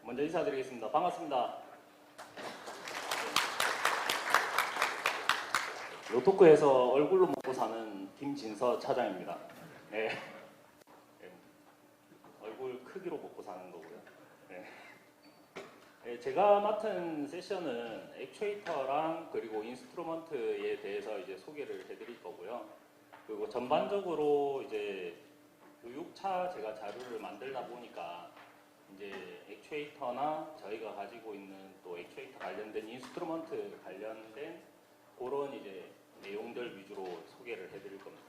먼저 인사드리겠습니다. 반갑습니다. 로토크에서 얼굴로 먹고 사는 김진서 차장입니다. 네. 얼굴 크기로 먹고 사는 거고요. 네. 네, 제가 맡은 세션은 액추에이터랑 그리고 인스트루먼트에 대해서 이제 소개를 해드릴 거고요. 그리고 전반적으로 이제 교육차 제가 자료를 만들다 보니까 이제 액추에이터나 저희가 가지고 있는 또 액추에이터 관련된 인스트루먼트 관련된 그런 이제 내용들 위주로 소개를 해드릴 겁니다.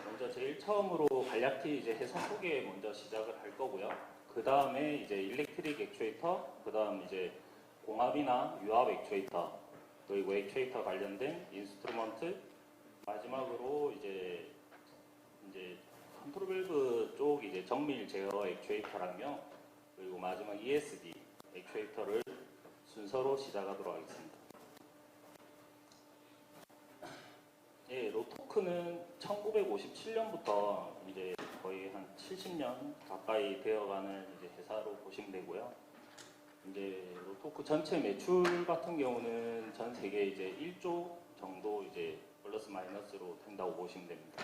먼저 제일 처음으로 간략히 이제 회사 소개 먼저 시작을 할 거고요. 그 다음에 이제 일렉트릭 액추에이터, 그 다음 이제 공합이나 유압 액추에이터, 그리고 액추에이터 관련된 인스트루먼트, 마지막으로 이제 컨트롤 밸브 쪽 이제 정밀 제어 액추에이터랑요. 그리고 마지막 ESD 액추에이터를 순서로 시작하도록 하겠습니다. 예, 로토크는 1957년부터 이제 거의 한 70년 가까이 되어가는 이제 회사로 보시면 되고요. 이제 로토크 전체 매출 같은 경우는 전 세계 이제 1조 정도 이제 플러스 마이너스로 된다고 보시면 됩니다.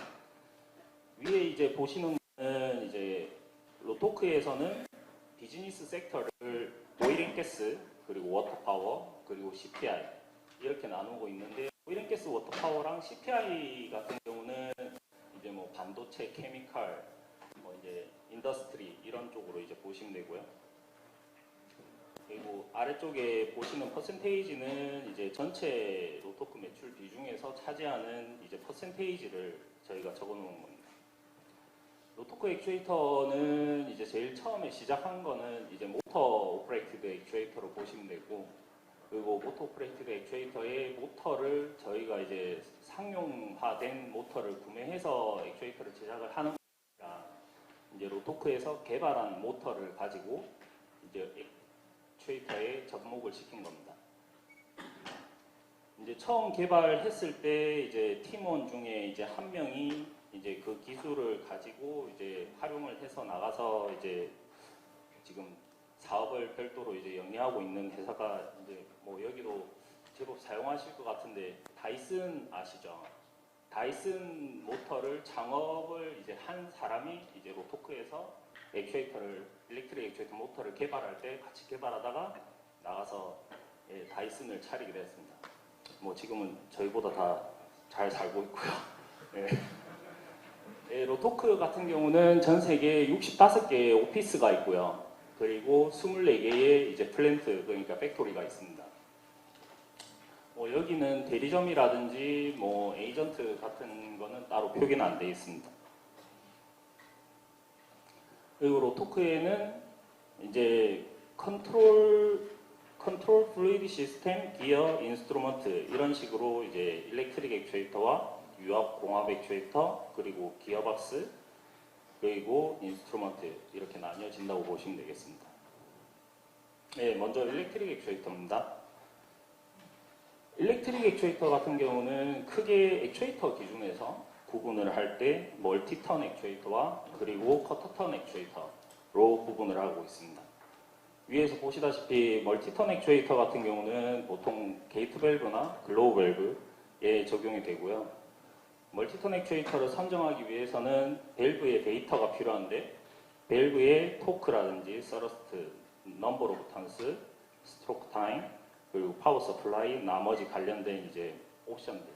위에 이제 보시는 거는 이제 로토크에서는 비즈니스 섹터를 오일앤가스 그리고 워터파워 그리고 CPI 이렇게 나누고 있는데 오일앤가스 워터파워랑 CPI 같은 경우는 이제 뭐 반도체, 케미칼, 뭐 이제 인더스트리 이런 쪽으로 이제 보시면 되고요. 그리고 아래쪽에 보시는 퍼센테이지는 이제 전체 로토크 매출 비중에서 차지하는 이제 퍼센테이지를 저희가 적어 놓은 겁니다. 로토크 액추에이터는 이제 제일 처음에 시작한 거는 이제 모터 오퍼레이티드 액추에이터로 보시면 되고, 그리고 모터 오퍼레이티드 액추에이터의 모터를 저희가 이제 상용화된 모터를 구매해서 액추에이터를 제작을 하는 거니까 이제 로토크에서 개발한 모터를 가지고 이제 액추에이터에 접목을 시킨 겁니다. 이제 처음 개발했을 때 이제 팀원 중에 이제 한 명이 이제 그 기술을 가지고 이제 활용을 해서 나가서 이제 지금 사업을 별도로 이제 영위하고 있는 회사가 이제 뭐 여기도 제법 사용하실 것 같은데 다이슨 아시죠? 다이슨 모터를 창업을 이제 한 사람이 이제 로토크에서 액추에이터를 일렉트릭 액추에이터 모터를 개발할 때 같이 개발하다가 나가서 예, 다이슨을 차리게 됐습니다. 뭐 지금은 저희보다 다 잘 살고 있고요. 예. 예, 로토크 같은 경우는 전 세계에 65개의 오피스가 있고요. 그리고 24개의 이제 플랜트, 그러니까 팩토리가 있습니다. 뭐 여기는 대리점이라든지 뭐 에이전트 같은 거는 따로 표기는 안 되어 있습니다. 그리고 로토크에는 이제 컨트롤 플루이드 시스템, 기어, 인스트루먼트 이런 식으로 이제 일렉트릭 액추에이터와 유압 공합 액추에이터, 그리고 기어박스, 그리고 인스트루먼트 이렇게 나뉘어진다고 보시면 되겠습니다. 네, 먼저 일렉트릭 액추에이터입니다. 일렉트릭 액추에이터 같은 경우는 크게 액추에이터 기준에서 구분을 할 때 멀티턴 액추에이터와 그리고 커터턴 액추에이터로 구분을 하고 있습니다. 위에서 보시다시피 멀티턴 액추에이터 같은 경우는 보통 게이트 밸브나 글로우 밸브에 적용이 되고요. 멀티턴 액추에이터를 선정하기 위해서는 밸브의 데이터가 필요한데 밸브의 토크라든지 서러스트, 넘버 오브 턴스, 스트로크 타임, 그리고 파워 서플라이, 나머지 관련된 이제 옵션들,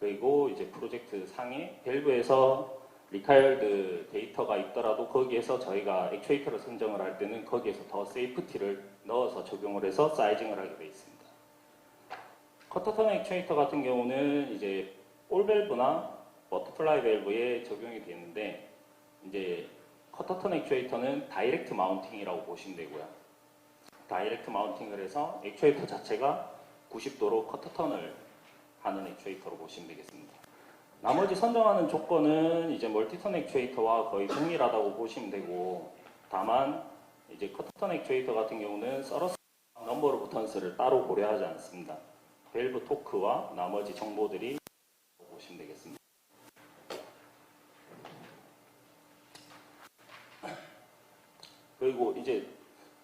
그리고 이제 프로젝트 상에 밸브에서 리카이어드 데이터가 있더라도 거기에서 저희가 액추에이터를 선정을 할 때는 거기에서 더 세이프티를 넣어서 적용을 해서 사이징을 하게 되어 있습니다. 커터턴 액추에이터 같은 경우는 이제 볼 밸브나 버터플라이 밸브에 적용이 되는데 이제 커터턴 액추에이터는 다이렉트 마운팅이라고 보시면 되고요. 다이렉트 마운팅을 해서 액추에이터 자체가 90도로 커터턴을 하는 액추에이터로 보시면 되겠습니다. 나머지 선정하는 조건은 이제 멀티턴 액추에이터와 거의 동일하다고 보시면 되고, 다만 이제 커터턴 액추에이터 같은 경우는 서러스 넘버 오브 턴스를 따로 고려하지 않습니다. 밸브 토크와 나머지 정보들이 보시면 되겠습니다. 그리고 이제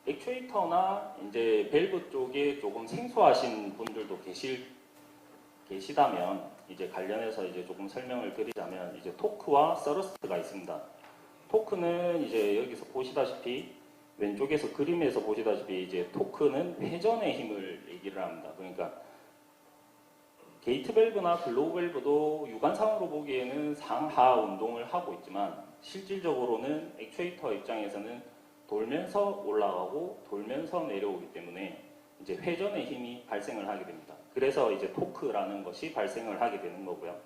액추에이터나 이제 밸브 쪽에 조금 생소하신 분들도 계시다면 이제 관련해서 이제 조금 설명을 드리자면 이제 토크와 서러스트가 있습니다. 토크는 이제 여기서 보시다시피 왼쪽에서 그림에서 보시다시피 이제 토크는 회전의 힘을 얘기를 합니다. 그러니까 게이트 밸브나 글로우 밸브도 육안상으로 보기에는 상하 운동을 하고 있지만 실질적으로는 액추에이터 입장에서는 돌면서 올라가고 돌면서 내려오기 때문에 이제 회전의 힘이 발생을 하게 됩니다. 그래서 이제 토크라는 것이 발생을 하게 되는 거고요.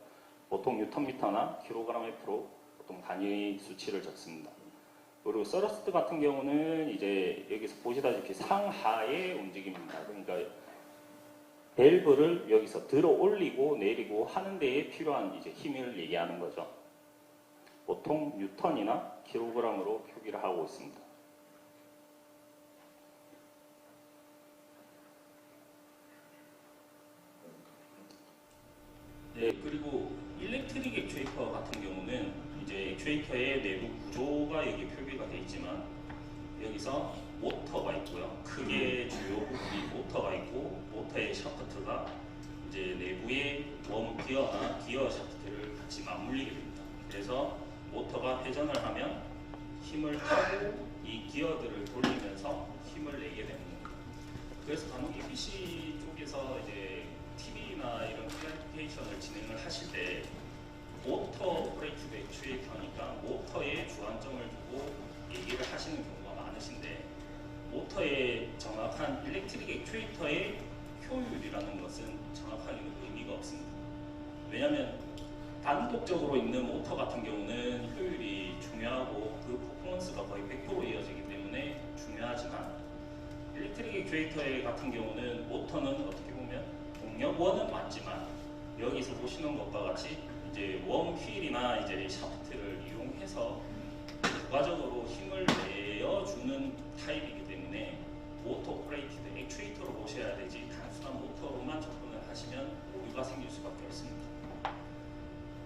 보통 뉴턴미터나 킬로그램F로 보통 단위 수치를 적습니다. 그리고 서러스트 같은 경우는 이제 여기서 보시다시피 상하의 움직임입니다. 그러니까 밸브를 여기서 들어 올리고 내리고 하는 데에 필요한 이제 힘을 얘기하는 거죠. 보통 뉴턴이나 킬로그램으로 표기를 하고 있습니다. 네, 그리고 일렉트릭 액추에이터 같은 경우는 이제 액추에이터의 내부 구조가 여기 표기가 되어 있지만 여기서 모터가 있고요. 크게 주요 부분이 모터가 있고 모터의 샤프트가 이제 내부의 웜 기어나 기어 샤프트를 같이 맞물리게 됩니다. 그래서 모터가 회전을 하면 힘을 타고 이 기어들을 돌리면서 힘을 내게 되는 겁니다. 그래서 간혹 EPC 쪽에서 이제 TV나 이런 플레이테이션을 진행을 하실 때 모터 오퍼레이티드 액추에이터니까 모터에 주안점을 두고 얘기를 하시는 경우가 많으신데 모터의 정확한 일렉트릭 액추에이터의 효율이라는 것은 정확하게는 의미가 없습니다. 왜냐하면 단독적으로 있는 모터 같은 경우는 효율이 중요하고 그 퍼포먼스가 거의 100% 이어지기 때문에 중요하지만 일렉트릭 액추에이터 같은 경우는 모터는 어떻게 보면 동력원은 맞지만 여기서 보시는 것과 같이 이제 웜 휠이나 이제 샤프트를 이용해서 부가적으로 힘을 내어주는 타입이기 때문에 모터 오퍼레이티드 액추에이터로 보셔야 되지 단순한 모터로만 접근을 하시면 오류가 생길 수밖에 없습니다.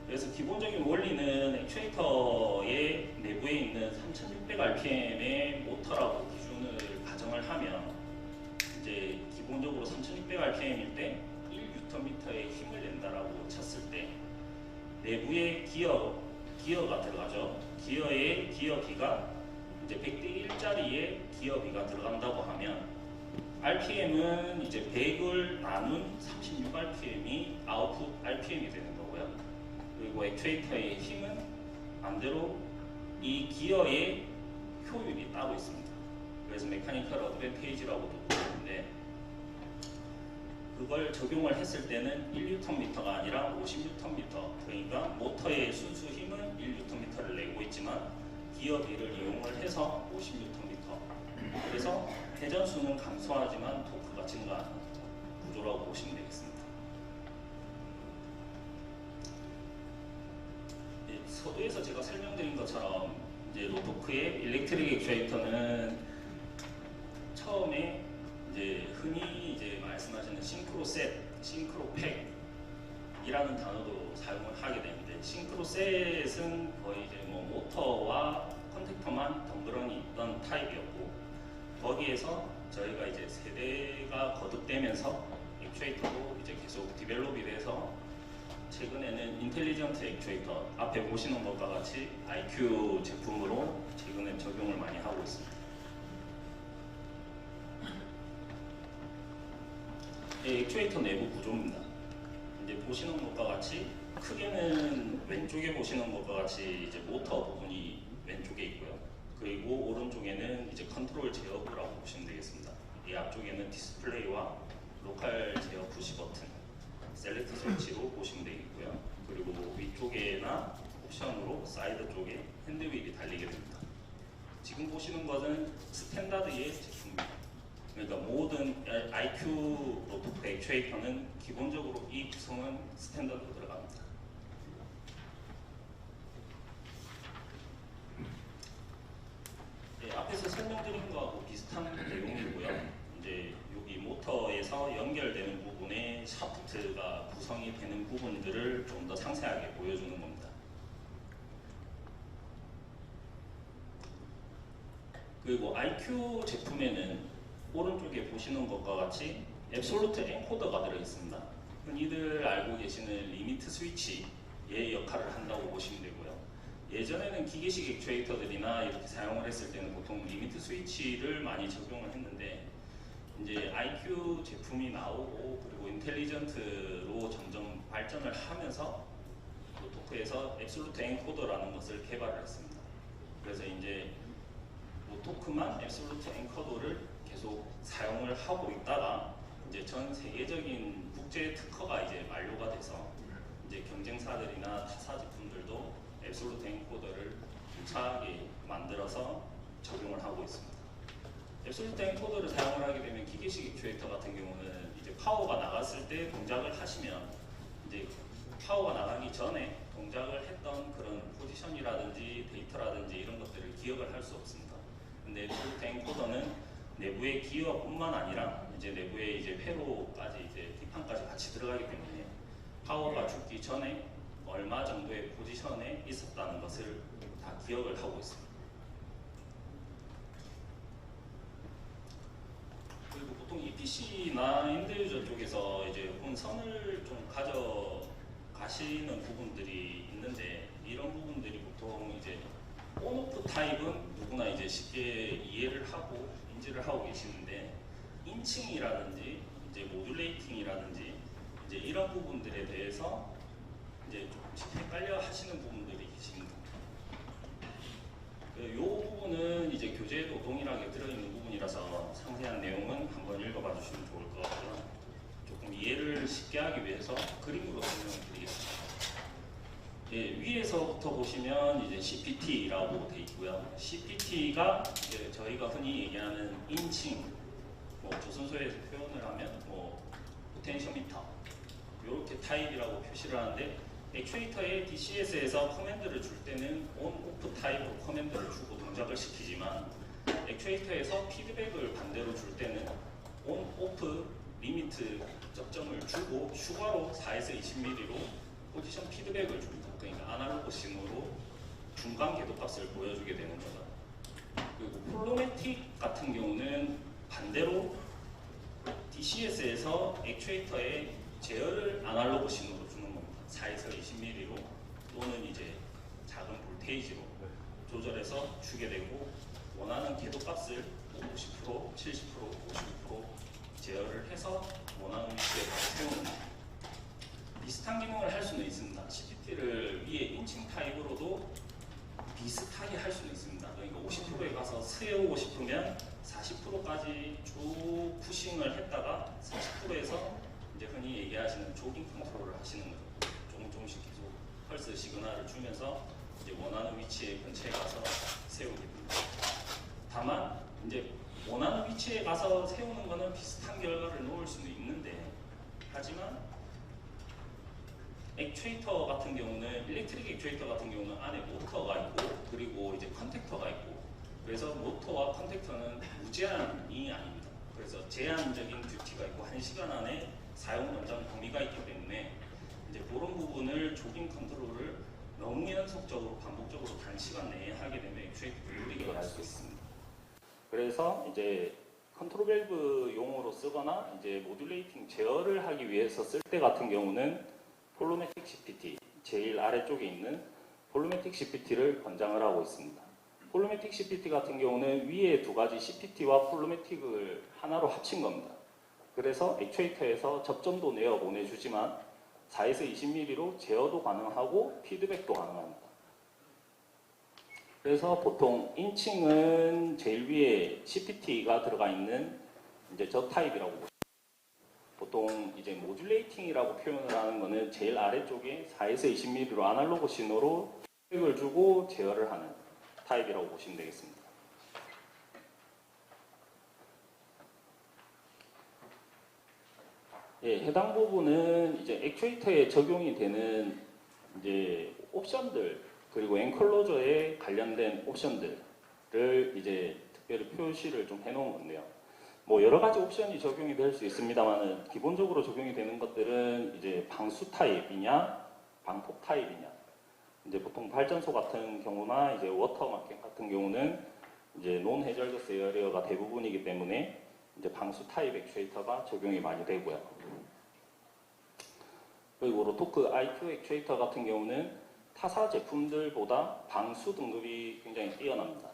그래서 기본적인 원리는 액추에이터의 내부에 있는 3600rpm의 모터라고 기준을 가정을 하면 이제 기본적으로 3600rpm일 때 1Nm의 힘을 낸다라고 쳤을 때 내부에 기어가 들어가죠. 기어의 기어비가 이제 100대 1짜리의 기어비가 들어간다고 하면 RPM은 이제 100을 나눈 36rpm이 아웃풋 RPM이 되는 거고요. 그리고 액추에이터의 힘은 반대로 이 기어의 효율이 따로 있습니다. 그래서 메카니컬 어드밴테이지라고도 부르는데 그걸 적용을 했을 때는 1Nm가 아니라 50Nm, 그러니까 모터의 순수 힘은 1Nm를 내고 있지만 기어비를 이용을 해서 50Nm, 그래서 회전수는 감소하지만 토크가 증가하는 구조라고 보시면 되겠습니다. 서두에서 제가 설명드린 것처럼 이제 로토크의 일렉트릭 액추에이터는 처음에 이제 흔히 이제 말씀하시는 싱크로셋, 싱크로팩이라는 단어도 사용을 하게 되는데 싱크로셋은 거의 이제 뭐 모터와 컨택터만 덩그러니 있던 타입이었고 거기에서 저희가 이제 세대가 거듭되면서 액추에이터도 이제 계속 디벨롭이 돼서 최근에는 인텔리전트 액추에이터 앞에 보시는 것과 같이 IQ 제품으로 최근에 적용을 많이 하고 있습니다. 액추에이터 내부 구조입니다. 이제 보시는 것과 같이 크게는 왼쪽에 보시는 것과 같이 이제 모터 부분이 왼쪽에 있고요. 그리고 오른쪽에는 이제 컨트롤 제어부라고 보시면 되겠습니다. 이 앞쪽에는 디스플레이와 로컬 제어 푸시 버튼, 셀렉트 스위치로 보시면 되겠고요. 그리고 위쪽에나 옵션으로 사이드 쪽에 핸드휠이 달리게 됩니다. 지금 보시는 것은 스탠다드의 제품입니다. 그러니까 모든 IQ 로토크 액추에이터는 기본적으로 이 구성은 스탠다드로 들어갑니다. 네, 앞에서 설명드린 거하고 비슷한 내용이고요. 이제 여기 모터에서 연결되는 부분에 샤프트가 구성이 되는 부분들을 좀 더 상세하게 보여주는 겁니다. 그리고 IQ 제품에는 오른쪽에 보시는 것과 같이 앱솔루트 엔코더가 들어있습니다. 흔히들 알고 계시는 리미트 스위치의 역할을 한다고 보시면 되고요. 예전에는 기계식 액추에이터들이나 이렇게 사용을 했을 때는 보통 리미트 스위치를 많이 적용을 했는데 이제 IQ 제품이 나오고 그리고 인텔리전트로 점점 발전을 하면서 모토크에서 앱솔루트 엔코더라는 것을 개발을 했습니다. 그래서 이제 모토크만 앱솔루트 엔코더를 계속 사용을 하고 있다가 이제 전 세계적인 국제 특허가 이제 만료가 돼서 이제 경쟁사들이나 타사 제품들도 앱솔루트 엔코더를 유사하게 만들어서 적용을 하고 있습니다. 앱솔루트 엔코더를 사용을 하게 되면 기계식 액추에이터 같은 경우는 이제 파워가 나갔을 때 동작을 하시면 이제 파워가 나가기 전에 동작을 했던 그런 포지션이라든지 데이터라든지 이런 것들을 기억을 할 수 없습니다. 근데 앱솔루트 엔코더는 내부의 기어뿐만 아니라 이제 내부에 이제 회로까지 이제 뒷판까지 같이 들어가기 때문에 파워가 죽기 전에 얼마 정도의 포지션에 있었다는 것을 다 기억을 하고 있습니다. 그리고 보통 EPC나 엔드유저 쪽에서 이제 혼선을 좀 가져가시는 부분들이 있는데 이런 부분들이 보통 이제 온오프 타입은 누구나 이제 쉽게 이해를 하고 인지를 하고 계시는데 인칭이라든지 이제 모듈레이팅이라든지 이제 이런 부분들에 대해서 이제 조금씩 헷갈려 하시는 부분들이 계십니다. 이 부분은 이제 교재에도 동일하게 들어있는 부분이라서 상세한 내용은 한번 읽어봐 주시면 좋을 것 같고요. 조금 이해를 쉽게 하기 위해서 그림으로 설명을 드리겠습니다. 예, 위에서부터 보시면 이제 CPT라고 되어 있고요. CPT가 이제 저희가 흔히 얘기하는 인칭, 조선소에서 표현을 하면 포텐셔미터 이렇게 타입이라고 표시를 하는데 액추에이터의 DCS에서 커맨드를 줄 때는 온, 오프 타입으로 커맨드를 주고 동작을 시키지만 액추에이터에서 피드백을 반대로 줄 때는 온, 오프, 리미트 적점을 주고 추가로 4에서 20mm로 포지션 피드백을 줍니다. 그러니까 아날로그 신호로 중간 궤도값을 보여주게 되는 거죠. 그리고 폴로매틱 같은 경우는 반대로 DCS에서 액추에이터의 제어를 아날로그 신호로 주는 겁니다. 4에서 20mm로 또는 이제 작은 볼테이지로 조절해서 주게 되고 원하는 궤도값을 50%, 70%, 50% 제어를 해서 원하는 위치에 세우는 비슷한 기능을 할 수는 있습니다. CPT를 위에 인칭 타입으로도 비슷하게 할 수는 있습니다. 그러니까 50%에 가서 세우고 싶으면 40%까지 쭉 푸싱을 했다가 40%에서 이제 흔히 얘기하시는 조깅 컨트롤을 하시는 거죠. 조금씩 계속 펄스 시그널을 주면서 이제 원하는 위치에 근처에 가서 세우게 됩니다. 다만 이제 원하는 위치에 가서 세우는 거는 비슷한 결과를 놓을 수는 있는데 하지만 액추에이터 같은 경우는 일렉트릭 액추에이터 같은 경우는 안에 모터가 있고 그리고 이제 컨택터가 있고 그래서 모터와 컨택터는 무제한이 아닙니다. 그래서 제한적인 듀티가 있고 1시간 안에 사용 연장 범위가 있기 때문에 이제 그런 부분을 조깅 컨트롤을 너무 연속적으로 반복적으로 단시간 내에 하게 되면 액추에이터가 느리게 할 수 있습니다. 그래서 이제 컨트롤 밸브 용으로 쓰거나 이제 모듈레이팅 제어를 하기 위해서 쓸 때 같은 경우는 폴로매틱 CPT, 제일 아래쪽에 있는 폴로매틱 CPT를 권장을 하고 있습니다. 폴로매틱 CPT 같은 경우는 위에 두 가지 CPT와 폴로매틱을 하나로 합친 겁니다. 그래서 액추에이터에서 접점도 내어 보내주지만 4에서 20mm로 제어도 가능하고 피드백도 가능합니다. 그래서 보통 인칭은 제일 위에 CPT가 들어가 있는 이제 저 타입이라고 보시면 보통 이제 모듈레이팅이라고 표현을 하는 거는 제일 아래쪽에 4에서 20mm로 아날로그 신호로 피드백을 주고 제어를 하는 타입이라고 보시면 되겠습니다. 예, 해당 부분은 이제 액추에이터에 적용이 되는 이제 옵션들 그리고 엔클로저에 관련된 옵션들을 이제 특별히 표시를 좀 해놓은 건데요. 여러 가지 옵션이 적용이 될 수 있습니다만은 기본적으로 적용이 되는 것들은 이제 방수 타입이냐, 방폭 타입이냐. 이제 보통 발전소 같은 경우나 이제 워터 마켓 같은 경우는 이제 논 해저더스 에어리어가 대부분이기 때문에 이제 방수 타입 액추에이터가 적용이 많이 되고요. 그리고 로토크 IQ 액추에이터 같은 경우는 타사 제품들보다 방수 등급이 굉장히 뛰어납니다.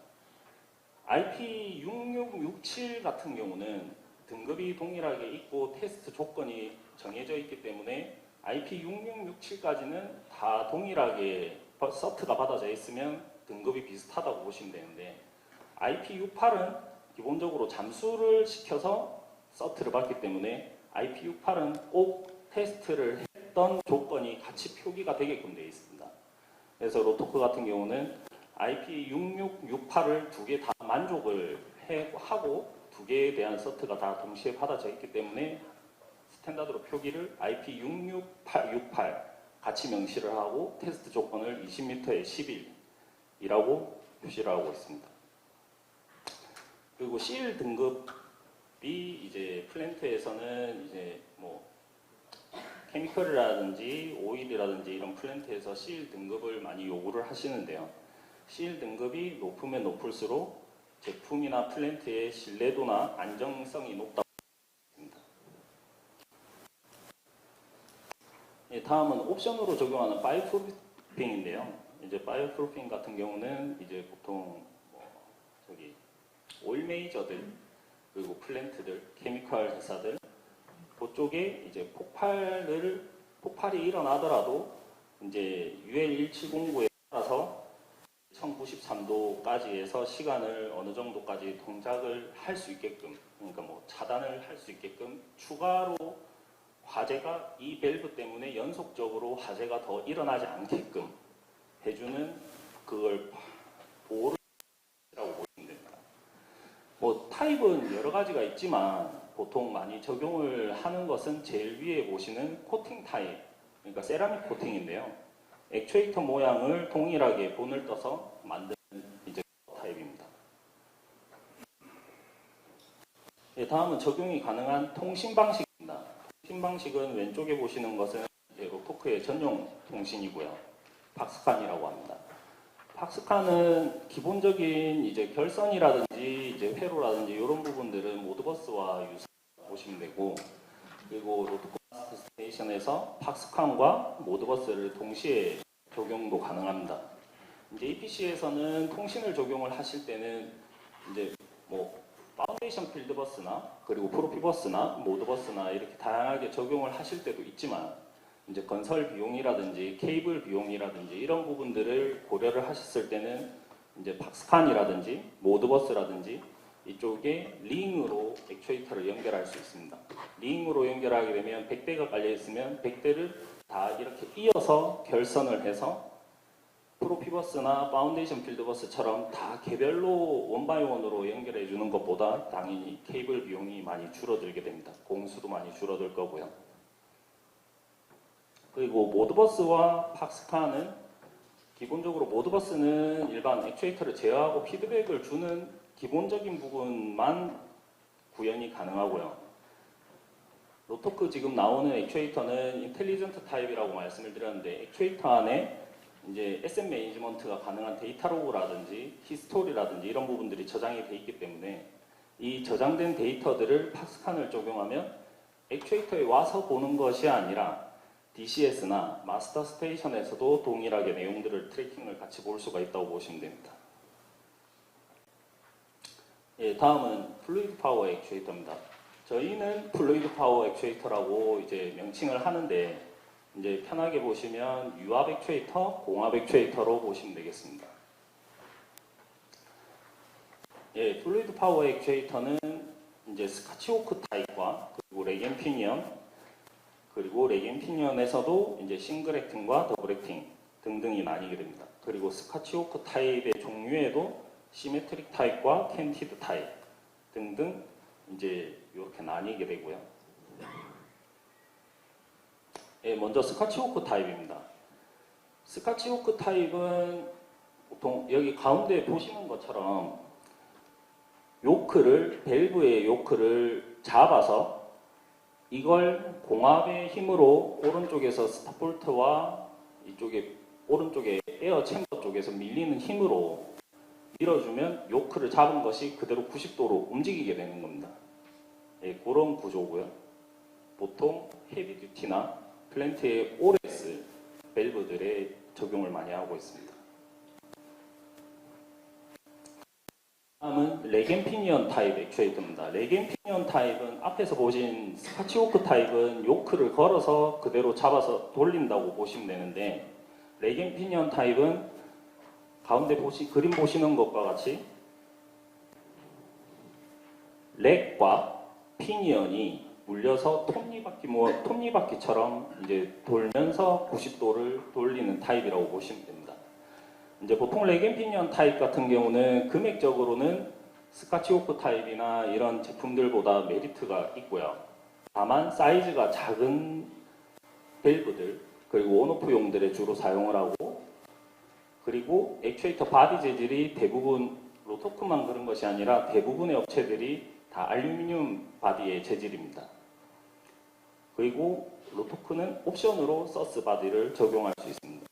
IP6667 같은 경우는 등급이 동일하게 있고 테스트 조건이 정해져 있기 때문에 IP6667까지는 다 동일하게 서트가 받아져 있으면 등급이 비슷하다고 보시면 되는데 IP68은 기본적으로 잠수를 시켜서 서트를 받기 때문에 IP68은 꼭 테스트를 했던 조건이 같이 표기가 되게끔 되어 있습니다. 그래서 로토크 같은 경우는 IP6668을 두 개 다 만족을 하고 두 개에 대한 서트가 다 동시에 받아져 있기 때문에 스탠다드로 표기를 IP668 같이 명시를 하고 테스트 조건을 20m에 11이라고 표시를 하고 있습니다. 그리고 CL 등급이 이제 플랜트에서는 이제 뭐 케미컬이라든지 오일이라든지 이런 플랜트에서 CL 등급을 많이 요구를 하시는데요. CL 등급이 높으면 높을수록 제품이나 플랜트의 신뢰도나 안정성이 높다고 합니다. 예, 다음은 옵션으로 적용하는 바이오프루핑인데요. 이제 바이오프루핑 같은 경우는 이제 보통 오일 메이저들 그리고 플랜트들, 케미컬 회사들 그쪽에 이제 폭발이 일어나더라도 이제 UL1709에 따라서 1093도까지 해서 시간을 어느 정도까지 동작을 할 수 있게끔, 그러니까 뭐 차단을 할 수 있게끔 추가로 화재가 이 밸브 때문에 연속적으로 화재가 더 일어나지 않게끔 해주는 그걸 보호를 라고 보시면 됩니다. 뭐 타입은 여러 가지가 있지만 보통 많이 적용을 하는 것은 제일 위에 보시는 코팅 타입, 그러니까 세라믹 코팅인데요. 액추에이터 모양을 동일하게 본을 떠서 만든 이제 타입입니다. 네, 다음은 적용이 가능한 통신 방식입니다. 통신 방식은 왼쪽에 보시는 것은 이제 로토크의 전용 통신이고요. 팍스칸이라고 합니다. 팍스칸은 기본적인 이제 결선이라든지 이제 회로라든지 이런 부분들은 모드버스와 유사하다고 보시면 되고, 그리고 로토크 스테이션에서 팍스칸과 모드버스를 동시에 적용도 가능합니다. 이제 EPC에서는 통신을 적용을 하실 때는 이제 뭐 파운데이션 필드버스나 그리고 프로피버스나 모드버스나 이렇게 다양하게 적용을 하실 때도 있지만 이제 건설 비용이라든지 케이블 비용이라든지 이런 부분들을 고려를 하셨을 때는 이제 팍스칸이라든지 모드버스라든지 이쪽에 링으로 액추에이터를 연결할 수 있습니다. 링으로 연결하게 되면 100대가 깔려 있으면 100대를 다 이렇게 이어서 결선을 해서 프로피버스나 파운데이션 필드버스처럼 다 개별로 원바이원으로 연결해 주는 것보다 당연히 케이블 비용이 많이 줄어들게 됩니다. 공수도 많이 줄어들 거고요. 그리고 모드버스와 팍스칸은 기본적으로 모드버스는 일반 액추에이터를 제어하고 피드백을 주는 기본적인 부분만 구현이 가능하고요. 로토크 지금 나오는 액추에이터는 인텔리전트 타입이라고 말씀을 드렸는데 액추에이터 안에 이제 SM 매니지먼트가 가능한 데이터 로그라든지 히스토리라든지 이런 부분들이 저장이 돼 있기 때문에 이 저장된 데이터들을 팍스칸을 적용하면 액추에이터에 와서 보는 것이 아니라 DCS나 마스터 스테이션에서도 동일하게 내용들을 트래킹을 같이 볼 수가 있다고 보시면 됩니다. 예, 다음은 플루이드 파워 액추에이터입니다. 저희는 플루이드 파워 액추에이터라고 이제 명칭을 하는데 이제 편하게 보시면 유압 액추에이터, 공압 액추에이터로 보시면 되겠습니다. 예, 플루이드 파워 액추에이터는 이제 스카치호크 타입과 그리고 레겐 피니언 그리고 레겐 피니언에서도 이제 싱글 액팅과 더블 액팅 등등이 나뉘게 됩니다. 그리고 스카치호크 타입의 종류에도 시메트릭 타입과 캔티드 타입 등등 이제 이렇게 나뉘게 되고요. 예, 먼저 스카치호크 타입입니다. 스카치호크 타입은 보통 여기 가운데 보시는 것처럼 밸브의 요크를 잡아서 이걸 공압의 힘으로 오른쪽에서 스타폴트와 이쪽에 오른쪽에 에어 챔버 쪽에서 밀리는 힘으로 밀어주면 요크를 잡은 것이 그대로 90도로 움직이게 되는 겁니다. 예, 그런 구조고요. 보통 헤비듀티나 플랜트의 OS 밸브들에 적용을 많이 하고 있습니다. 다음은 레겐피니언 타입 액추에이터입니다. 레겐피니언 타입은 앞에서 보신 스카치호크 타입은 요크를 걸어서 그대로 잡아서 돌린다고 보시면 되는데, 레겐피니언 타입은 가운데 그림 보시는 것과 같이 렉과 피니언이 물려서 톱니바퀴처럼 이제 돌면서 90도를 돌리는 타입이라고 보시면 됩니다. 이제 보통 레겐피니언 타입 같은 경우는 금액적으로는 스카치호크 타입이나 이런 제품들보다 메리트가 있고요. 다만 사이즈가 작은 밸브들 그리고 온오프용들에 주로 사용을 하고, 그리고 액추에이터 바디 재질이 대부분 로토크만 그런 것이 아니라 대부분의 업체들이 다 알루미늄 바디의 재질입니다. 그리고 로토크는 옵션으로 서스 바디를 적용할 수 있습니다.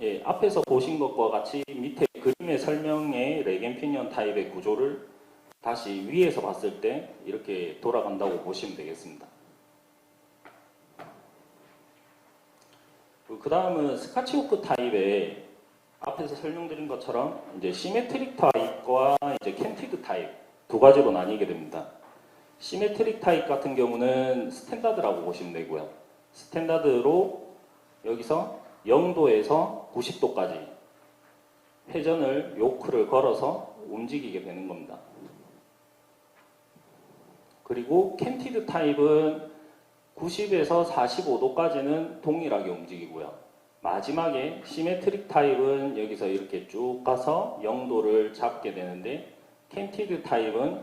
예, 앞에서 보신 것과 같이 밑에 그림의 설명의 레겐피니언 타입의 구조를 다시 위에서 봤을 때 이렇게 돌아간다고 보시면 되겠습니다. 그 다음은 스카치호크 타입의 앞에서 설명드린 것처럼 이제 시메트릭 타입과 이제 캔티드 타입 두 가지로 나뉘게 됩니다. 시메트릭 타입 같은 경우는 스탠다드라고 보시면 되고요. 스탠다드로 여기서 0도에서 90도까지 회전을 요크를 걸어서 움직이게 되는 겁니다. 그리고 캔티드 타입은 90에서 45도까지는 동일하게 움직이고요. 마지막에 시메트릭 타입은 여기서 이렇게 쭉 가서 0도를 잡게 되는데, 캔티드 타입은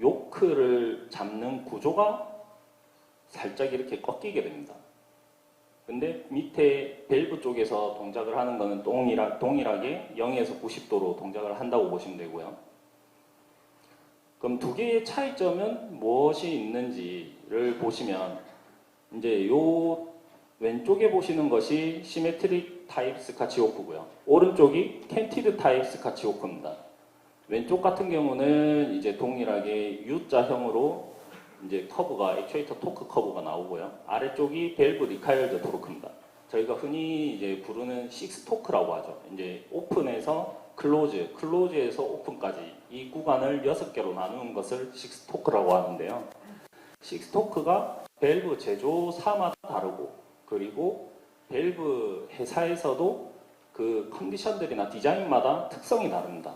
요크를 잡는 구조가 살짝 이렇게 꺾이게 됩니다. 근데 밑에 밸브 쪽에서 동작을 하는 것은 동일하게 0에서 90도로 동작을 한다고 보시면 되고요. 그럼 두 개의 차이점은 무엇이 있는지를 보시면, 이제 요 왼쪽에 보시는 것이 시메트릭 타입 스카치호크고요. 오른쪽이 캔티드 타입 스카치호크입니다. 왼쪽 같은 경우는 이제 동일하게 U자형으로 이제 커브가 액추에이터 토크 커브가 나오고요. 아래쪽이 밸브 리카이어드 토르크입니다. 저희가 흔히 이제 부르는 식스 토크라고 하죠. 이제 오픈에서 클로즈에서 오픈까지 이 구간을 6개로 나누는 것을 식스 토크라고 하는데요. 식스 토크가 밸브 제조사마다 다르고, 그리고 밸브 회사에서도 그 컨디션들이나 디자인마다 특성이 다릅니다.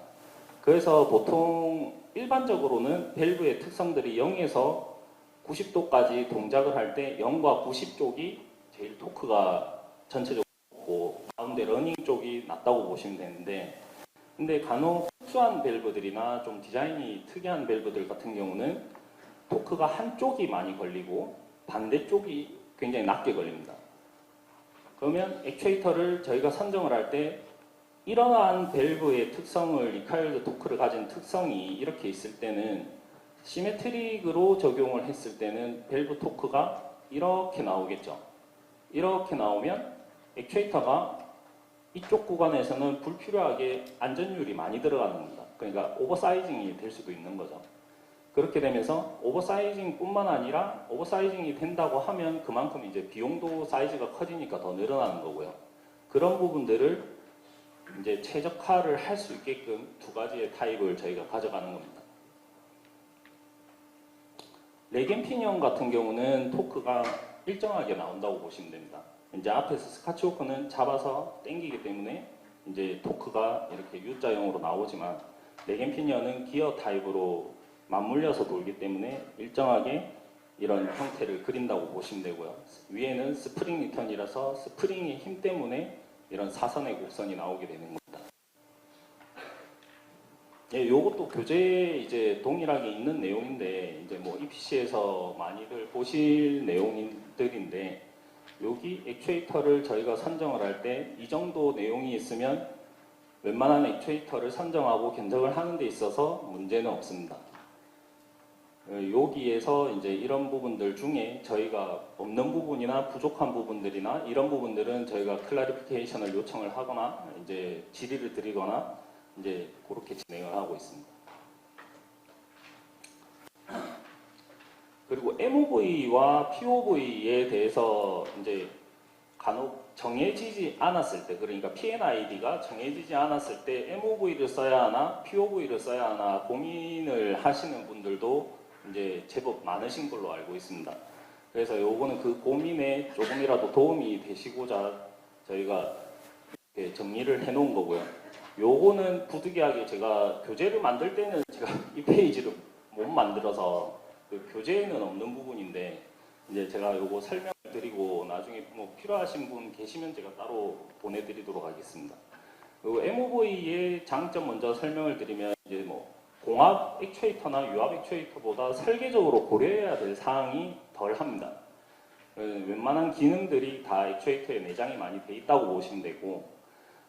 그래서 보통 일반적으로는 밸브의 특성들이 0에서 90도까지 동작을 할 때 0과 90 쪽이 제일 토크가 전체적으로 높고 가운데 러닝 쪽이 낮다고 보시면 되는데, 근데 간혹 특수한 밸브들이나 좀 디자인이 특이한 밸브들 같은 경우는 토크가 한쪽이 많이 걸리고 반대쪽이 굉장히 낮게 걸립니다. 그러면 액추에이터를 저희가 선정을 할 때 이러한 밸브의 특성을, 리카이어드 토크를 가진 특성이 이렇게 있을 때는 시메트릭으로 적용을 했을 때는 밸브 토크가 이렇게 나오겠죠. 이렇게 나오면 액추에이터가 이쪽 구간에서는 불필요하게 안전율이 많이 들어가는 겁니다. 그러니까 오버사이징이 될 수도 있는 거죠. 그렇게 되면서 오버사이징 뿐만 아니라 오버사이징이 된다고 하면 그만큼 이제 비용도 사이즈가 커지니까 더 늘어나는 거고요. 그런 부분들을 이제 최적화를 할 수 있게끔 두 가지의 타입을 저희가 가져가는 겁니다. 레겐피니언 같은 경우는 토크가 일정하게 나온다고 보시면 됩니다. 이제 앞에서 스카치호크는 잡아서 당기기 때문에 이제 토크가 이렇게 U자형으로 나오지만, 레겐피니언은 기어 타입으로 맞물려서 돌기 때문에 일정하게 이런 형태를 그린다고 보시면 되고요. 위에는 스프링 리턴이라서 스프링의 힘 때문에 이런 사선의 곡선이 나오게 되는 겁니다. 예, 요것도 교재에 이제 동일하게 있는 내용인데, 이제 뭐 EPC에서 많이들 보실 내용들인데, 여기 액추에이터를 저희가 선정을 할 때 이 정도 내용이 있으면 웬만한 액추에이터를 선정하고 견적을 하는 데 있어서 문제는 없습니다. 여기에서 이제 이런 부분들 중에 저희가 없는 부분이나 부족한 부분들이나 이런 부분들은 저희가 클래리피케이션을 요청을 하거나 이제 질의를 드리거나 이제 그렇게 진행을 하고 있습니다. 그리고 MOV와 POV에 대해서 이제 간혹 정해지지 않았을 때, 그러니까 PNID가 정해지지 않았을 때 MOV를 써야 하나 POV를 써야 하나 고민을 하시는 분들도 이제 제법 많으신 걸로 알고 있습니다. 그래서 요거는 그 고민에 조금이라도 도움이 되시고자 저희가 이렇게 정리를 해 놓은 거고요. 요거는 부득이하게 제가 교재를 만들 때는 제가 이 페이지를 못 만들어서 그 교재에는 없는 부분인데 이제 제가 요거 설명을 드리고 나중에 뭐 필요하신 분 계시면 제가 따로 보내드리도록 하겠습니다. 그리고 MOV의 장점 먼저 설명을 드리면 이제 뭐 공합 액추에이터나 유압 액추에이터보다 설계적으로 고려해야 될 사항이 덜 합니다. 웬만한 기능들이 다 액추에이터에 내장이 많이 돼 있다고 보시면 되고,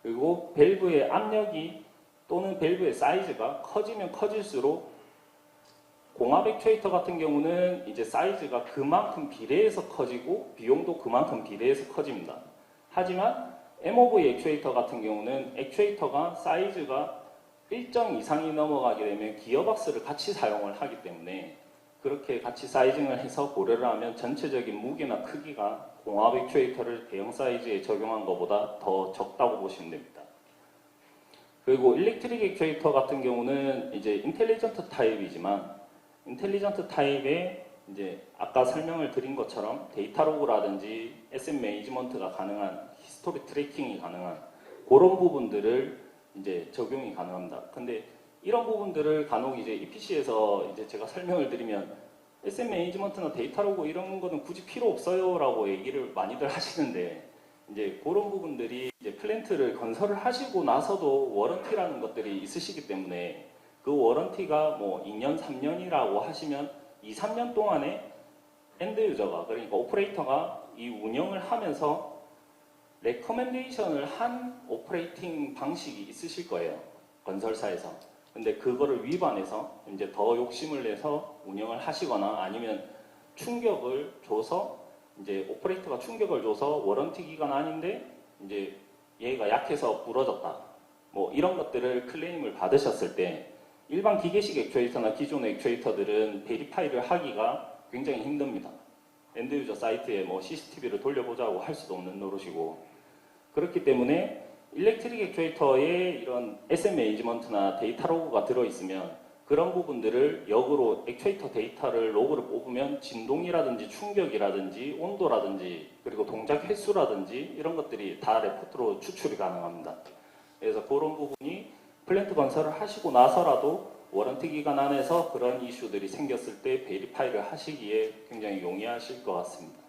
그리고 밸브의 압력이 또는 밸브의 사이즈가 커지면 커질수록 공합 액추에이터 같은 경우는 이제 사이즈가 그만큼 비례해서 커지고 비용도 그만큼 비례해서 커집니다. 하지만 MOV 액추에이터 같은 경우는 액추에이터가 사이즈가 일정 이상이 넘어가게 되면 기어박스를 같이 사용을 하기 때문에 그렇게 같이 사이징을 해서 고려를 하면 전체적인 무게나 크기가 공합 액추에이터를 대형 사이즈에 적용한 것보다 더 적다고 보시면 됩니다. 그리고 일렉트릭 액추에이터 같은 경우는 이제 인텔리전트 타입이지만 인텔리전트 타입에 이제 아까 설명을 드린 것처럼 데이터 로그라든지 SM 매니지먼트가 가능한 히스토리 트래킹이 가능한 그런 부분들을 이제 적용이 가능합니다. 근데 이런 부분들을 간혹 이제 EPC에서 이제 제가 설명을 드리면 SM 매니지먼트나 데이터 로그 이런 거는 굳이 필요 없어요라고 얘기를 많이들 하시는데 이제 그런 부분들이 이제 플랜트를 건설을 하시고 나서도 워런티라는 것들이 있으시기 때문에 그 워런티가 뭐 2년, 3년이라고 하시면 2, 3년 동안에 엔드 유저가 그러니까 오퍼레이터가 이 운영을 하면서 레커멘데이션을 한 오퍼레이팅 방식이 있으실 거예요. 건설사에서. 근데 그거를 위반해서 이제 더 욕심을 내서 운영을 하시거나 아니면 충격을 줘서 이제 오퍼레이터가 충격을 줘서 워런티 기간 아닌데 이제 얘가 약해서 부러졌다. 뭐 이런 것들을 클레임을 받으셨을 때 일반 기계식 액추에이터나 기존의 액추에이터들은 베리파이를 하기가 굉장히 힘듭니다. 엔드 유저 사이트에 뭐 CCTV를 돌려보자고 할 수도 없는 노릇이고 그렇기 때문에 일렉트릭 액추에이터에 이런 SM 매니지먼트나 데이터 로그가 들어있으면 그런 부분들을 역으로 액추에이터 데이터를 로그를 뽑으면 진동이라든지 충격이라든지 온도라든지 그리고 동작 횟수라든지 이런 것들이 다 레포트로 추출이 가능합니다. 그래서 그런 부분이 플랜트 건설을 하시고 나서라도 워런티 기간 안에서 그런 이슈들이 생겼을 때 베리파이를 하시기에 굉장히 용이하실 것 같습니다.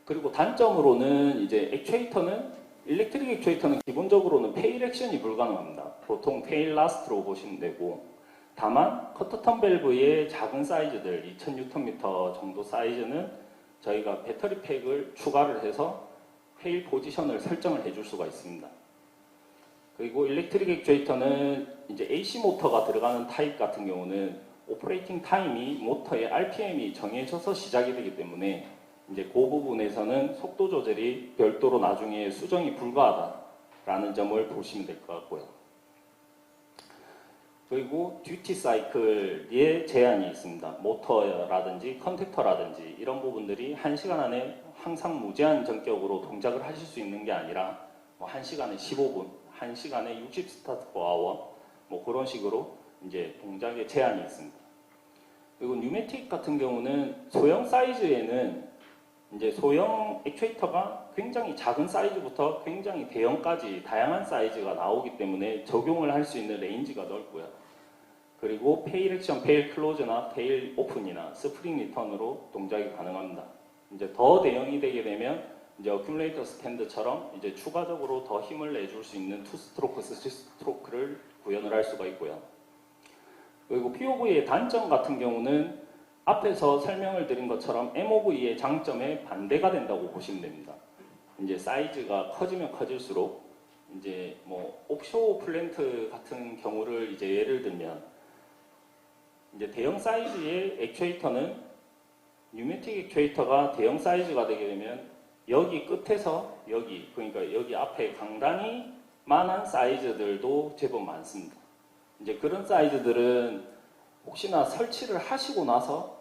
그리고 단점으로는 이제 액추에이터는 일렉트릭 액추에이터는 기본적으로는 페일 액션이 불가능합니다. 보통 페일 라스트로 보시면 되고 다만 커터턴 밸브의 작은 사이즈들 2000Nm 정도 사이즈는 저희가 배터리 팩을 추가를 해서 페일 포지션을 설정을 해줄 수가 있습니다. 그리고 일렉트릭 액추에이터는 이제 AC 모터가 들어가는 타입 같은 경우는 오퍼레이팅 타임이 모터의 RPM이 정해져서 시작이 되기 때문에 이제 그 부분에서는 속도 조절이 별도로 나중에 수정이 불가하다라는 점을 보시면 될 것 같고요. 그리고 듀티 사이클에 제한이 있습니다. 모터라든지 컨택터라든지 이런 부분들이 1시간 안에 항상 무제한 전격으로 동작을 하실 수 있는 게 아니라 뭐 1시간에 15분, 1시간에 60 스타트 퍼 아워 뭐 그런 식으로 이제 동작에 제한이 있습니다. 그리고 뉴매틱 같은 경우는 소형 사이즈에는 이제 소형 액추에이터가 굉장히 작은 사이즈부터 굉장히 대형까지 다양한 사이즈가 나오기 때문에 적용을 할 수 있는 레인지가 넓고요. 그리고 페일 액션, 페일 클로즈나 페일 오픈이나 스프링 리턴으로 동작이 가능합니다. 이제 더 대형이 되게 되면 이제 어큐뮬레이터 스탠드처럼 이제 추가적으로 더 힘을 내줄 수 있는 2스트로크, 3스트로크를 구현을 할 수가 있고요. 그리고 POV의 단점 같은 경우는 앞에서 설명을 드린 것처럼 MOV의 장점에 반대가 된다고 보시면 됩니다. 이제 사이즈가 커지면 커질수록 이제 뭐 옵쇼 플랜트 같은 경우를 이제 예를 들면 이제 대형 사이즈의 액추에이터는 뉴매틱 액추에이터가 대형 사이즈가 되게 되면 여기 끝에서 여기, 그러니까 여기 앞에 강단이 만한 사이즈들도 제법 많습니다. 이제 그런 사이즈들은 혹시나 설치를 하시고 나서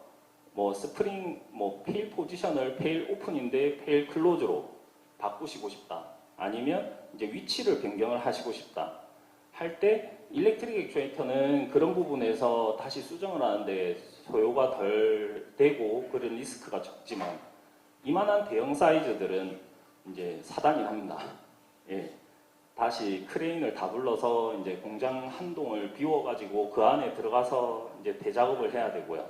뭐 스프링, 뭐 페일 포지션을 페일 오픈인데 페일 클로즈로 바꾸시고 싶다. 아니면 이제 위치를 변경을 하시고 싶다. 할 때 일렉트릭 액추에이터는 그런 부분에서 다시 수정을 하는데 소요가 덜 되고 그런 리스크가 적지만 이만한 대형 사이즈들은 이제 사단이 납니다. 예. 다시 크레인을 다 불러서 이제 공장 한 동을 비워가지고 그 안에 들어가서 이제 대작업을 해야 되고요.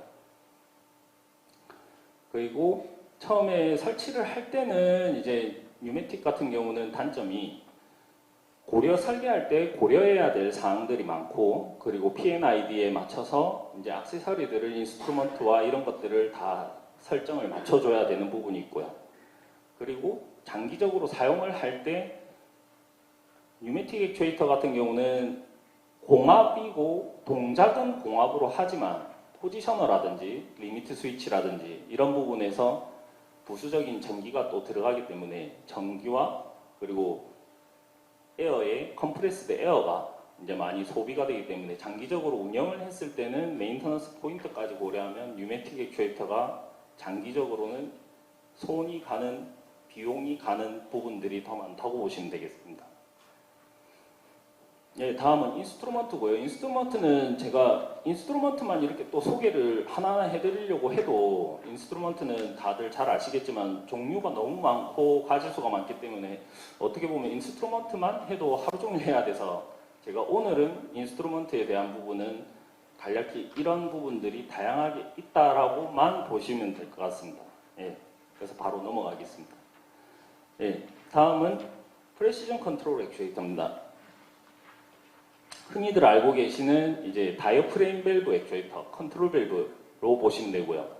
그리고 처음에 설치를 할 때는 이제 뉴매틱 같은 경우는 단점이 고려 설계할 때 고려해야 될 사항들이 많고, 그리고 P&ID에 맞춰서 이제 액세서리들을 인스트루먼트와 이런 것들을 다 설정을 맞춰줘야 되는 부분이 있고요. 그리고 장기적으로 사용을 할 때 뉴매틱 액추에이터 같은 경우는 공합이고 동작은 공합으로 하지만 포지셔너라든지 리미트 스위치라든지 이런 부분에서 부수적인 전기가 또 들어가기 때문에 전기와 그리고 에어의 컴프레스드 에어가 이제 많이 소비가 되기 때문에 장기적으로 운영을 했을 때는 메인터넌스 포인트까지 고려하면 뉴매틱 액추에이터가 장기적으로는 손이 가는 비용이 가는 부분들이 더 많다고 보시면 되겠습니다. 네, 다음은 인스트루먼트고요. 인스트루먼트는 제가 인스트루먼트만 이렇게 또 소개를 하나하나 해드리려고 해도 인스트루먼트는 다들 잘 아시겠지만 종류가 너무 많고 가지수가 많기 때문에 어떻게 보면 인스트루먼트만 해도 하루 종일 해야 돼서 제가 오늘은 인스트루먼트에 대한 부분은 간략히 이런 부분들이 다양하게 있다라고만 보시면 될 것 같습니다. 예, 그래서 바로 넘어가겠습니다. 예, 다음은 프레시전 컨트롤 액추에이터입니다. 흔히들 알고 계시는 이제 다이어프레임 밸브 액추에이터, 컨트롤 밸브로 보시면 되고요.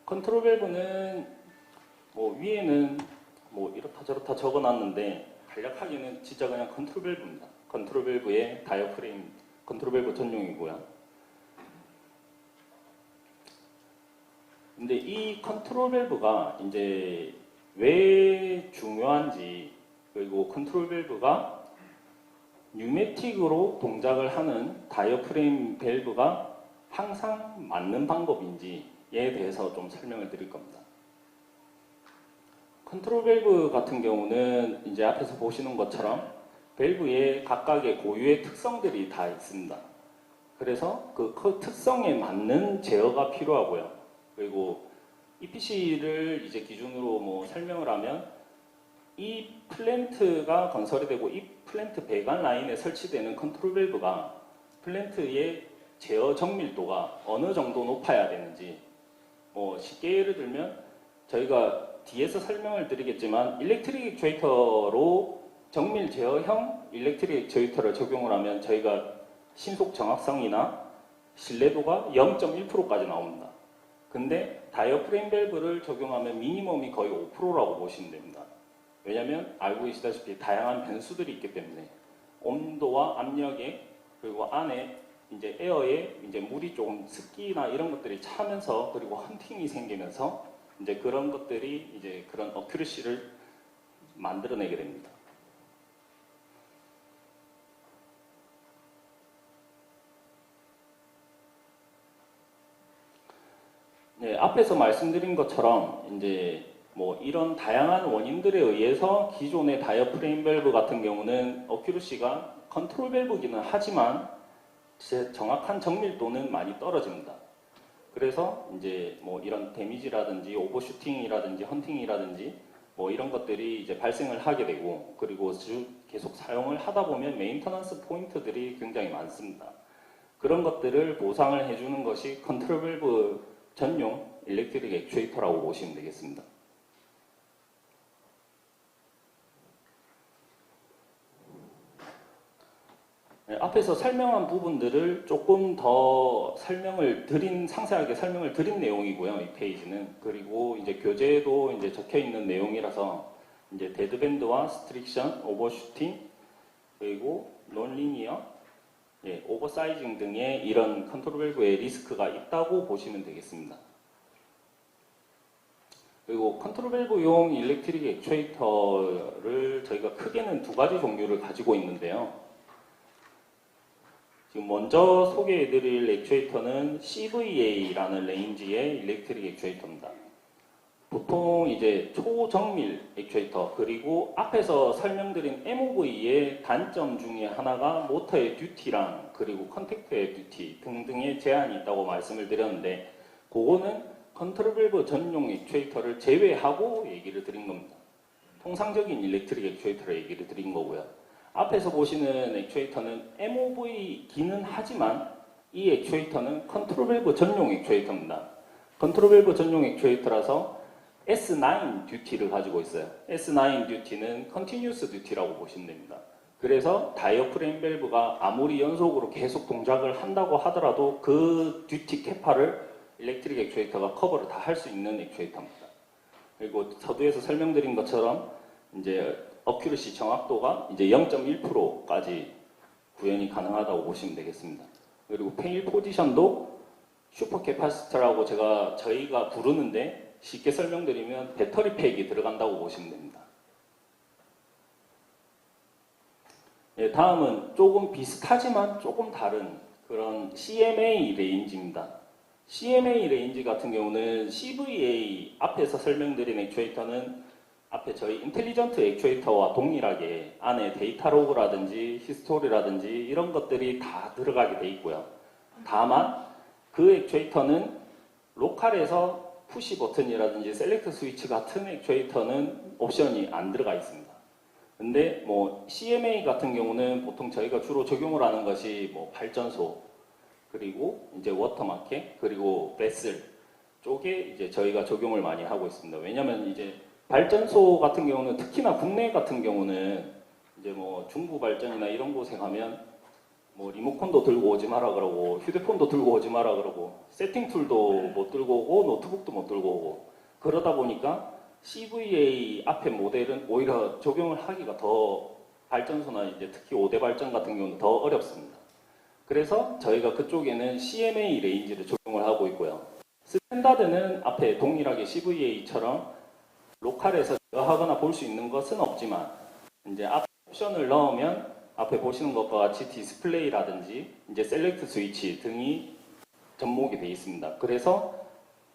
컨트롤 밸브는 뭐 위에는 뭐 이렇다 저렇다 적어놨는데 간략하게는 진짜 그냥 컨트롤 밸브입니다. 컨트롤 밸브의 다이어프레임 컨트롤 밸브 전용이고요. 근데 이 컨트롤 밸브가 이제 왜 중요한지, 그리고 컨트롤 밸브가 뉴매틱으로 동작을 하는 다이어프레임 밸브가 항상 맞는 방법인지에 대해서 좀 설명을 드릴 겁니다. 컨트롤 밸브 같은 경우는 이제 앞에서 보시는 것처럼 밸브에 각각의 고유의 특성들이 다 있습니다. 그래서 그 특성에 맞는 제어가 필요하고요. 그리고 EPC를 이제 기준으로 뭐 설명을 하면 이 플랜트가 건설이 되고 이 플랜트 배관 라인에 설치되는 컨트롤 밸브가 플랜트의 제어 정밀도가 어느 정도 높아야 되는지, 뭐 쉽게 예를 들면 저희가 뒤에서 설명을 드리겠지만 일렉트릭 액추에이터로 정밀 제어형 일렉트릭 액추에이터를 적용을 하면 저희가 신속 정확성이나 신뢰도가 0.1%까지 나옵니다. 근데 다이어프레임 밸브를 적용하면 미니멈이 거의 5%라고 보시면 됩니다. 왜냐하면 알고 계시다시피 다양한 변수들이 있기 때문에 온도와 압력에, 그리고 안에 이제 에어에 이제 물이 조금 습기나 이런 것들이 차면서, 그리고 헌팅이 생기면서 이제 그런 것들이 이제 그런 어큐러시를 만들어내게 됩니다. 네, 앞에서 말씀드린 것처럼 이제 뭐 이런 다양한 원인들에 의해서 기존의 다이어프레임 밸브 같은 경우는 어큐러시가 컨트롤 밸브기는 하지만 정확한 정밀도는 많이 떨어집니다. 그래서 이제 뭐 이런 데미지라든지 오버슈팅이라든지 헌팅이라든지 뭐 이런 것들이 이제 발생을 하게 되고, 그리고 계속 사용을 하다 보면 메인터넌스 포인트들이 굉장히 많습니다. 그런 것들을 보상을 해주는 것이 컨트롤 밸브 전용 일렉트릭 액추에이터라고 보시면 되겠습니다. 네, 앞에서 설명한 부분들을 조금 더 상세하게 설명을 드린 내용이고요, 이 페이지는. 그리고 이제 교재에도 이제 적혀 있는 내용이라서 이제 데드밴드와 스트릭션, 오버슈팅, 그리고 논리니어, 오버사이징 등의 이런 컨트롤 밸브의 리스크가 있다고 보시면 되겠습니다. 그리고 컨트롤 밸브용 일렉트릭 액추에이터를 저희가 크게는 두 가지 종류를 가지고 있는데요. 지금 먼저 소개해드릴 액추에이터는 CVA라는 레인지의 일렉트릭 액추에이터입니다. 보통 이제 초정밀 액추에이터, 그리고 앞에서 설명드린 MOV의 단점 중에 하나가 모터의 듀티랑 그리고 컨택터의 듀티 등등의 제한이 있다고 말씀을 드렸는데, 그거는 컨트롤 밸브 전용 액추에이터를 제외하고 얘기를 드린 겁니다. 통상적인 일렉트릭 액추에이터를 얘기를 드린 거고요. 앞에서 보시는 액추에이터는 MOV기는 하지만 이 액추에이터는 컨트롤 밸브 전용 액추에이터입니다. 컨트롤 밸브 전용 액추에이터라서 S9 듀티를 가지고 있어요. S9 듀티는 컨티뉴스 듀티라고 보시면 됩니다. 그래서 다이어프레임 밸브가 아무리 연속으로 계속 동작을 한다고 하더라도 그 듀티 캐파를 일렉트릭 액추에이터가 커버를 다 할 수 있는 액추에이터입니다. 그리고 서두에서 설명드린 것처럼 이제 어큐러시 정확도가 이제 0.1%까지 구현이 가능하다고 보시면 되겠습니다. 그리고 페일 포지션도 슈퍼 캐파시터라고 저희가 부르는데, 쉽게 설명드리면 배터리 팩이 들어간다고 보시면 됩니다. 다음은 조금 비슷하지만 조금 다른 그런 CMA 레인지입니다. CMA 레인지 같은 경우는 CVA 앞에서 설명드린 액추에이터는 앞에 저희 인텔리전트 액추에이터와 동일하게 안에 데이터 로그라든지 히스토리라든지 이런 것들이 다 들어가게 돼 있고요. 다만 그 액추에이터는 로컬에서 푸시 버튼이라든지 셀렉트 스위치 같은 액추에이터는 옵션이 안 들어가 있습니다. 근데 뭐 CMA 같은 경우는 보통 저희가 주로 적용을 하는 것이 뭐 발전소, 그리고 이제 워터마켓, 그리고 베슬 쪽에 이제 저희가 적용을 많이 하고 있습니다. 왜냐면 이제 발전소 같은 경우는, 특히나 국내 같은 경우는 이제 뭐 중부 발전이나 이런 곳에 가면 뭐 리모컨도 들고 오지 마라 그러고, 휴대폰도 들고 오지 마라 그러고, 세팅 툴도 못 들고 오고, 노트북도 못 들고 오고, 그러다 보니까 CVA 앞에 모델은 오히려 적용을 하기가 더, 발전소나 이제 특히 5대 발전 같은 경우는 더 어렵습니다. 그래서 저희가 그쪽에는 CMA 레인지를 적용을 하고 있고요. 스탠다드는 앞에 동일하게 CVA처럼 로컬에서 제어하거나 볼 수 있는 것은 없지만, 이제 앞 옵션을 넣으면 앞에 보시는 것과 같이 디스플레이라든지 이제 셀렉트 스위치 등이 접목이 되어 있습니다. 그래서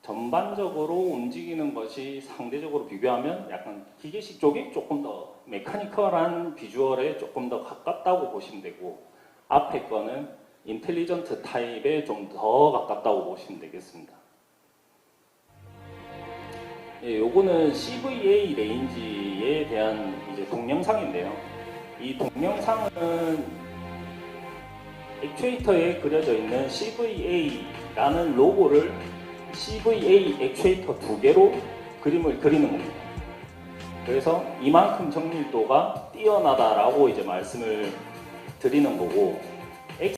전반적으로 움직이는 것이 상대적으로 비교하면 약간 기계식 쪽이 조금 더 메카니컬한 비주얼에 조금 더 가깝다고 보시면 되고, 앞에 거는 인텔리전트 타입에 좀 더 가깝다고 보시면 되겠습니다. 요거는 CVA 레인지에 대한 이제 동영상인데요. 이 동영상은 액추에이터에 그려져 있는 CVA라는 로고를 CVA 액추에이터 두 개로 그림을 그리는 겁니다. 그래서 이만큼 정밀도가 뛰어나다라고 이제 말씀을 드리는 거고, X,